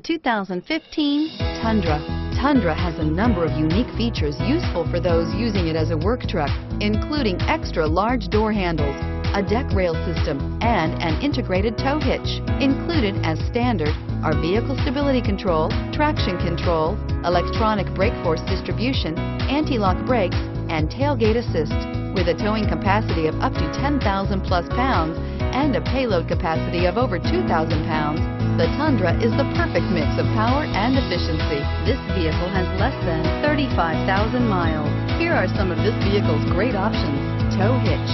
2015 Tundra. Tundra has a number of unique features useful for those using it as a work truck, including extra large door handles, a deck rail system, and an integrated tow hitch. Included as standard are vehicle stability control, traction control, electronic brake force distribution, anti-lock brakes, and tailgate assist. With a towing capacity of up to 10,000 plus pounds and a payload capacity of over 2,000 pounds, the Tundra is the perfect mix of power and efficiency. This vehicle has less than 35,000 miles. Here are some of this vehicle's great options: tow hitch,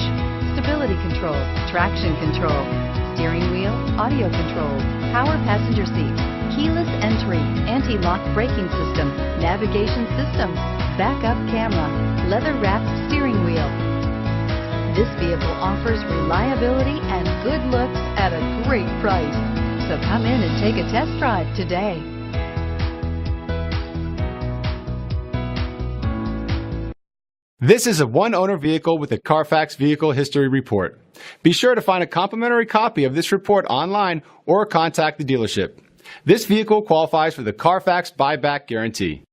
stability control, traction control, steering wheel audio controls, power passenger seat, keyless entry, anti-lock braking system, navigation system, backup camera, leather-wrapped steering wheel. This vehicle offers reliability and good looks at a great price. So come in and take a test drive today. This is a one-owner vehicle with a Carfax Vehicle History Report. Be sure to find a complimentary copy of this report online or contact the dealership. This vehicle qualifies for the Carfax Buyback Guarantee.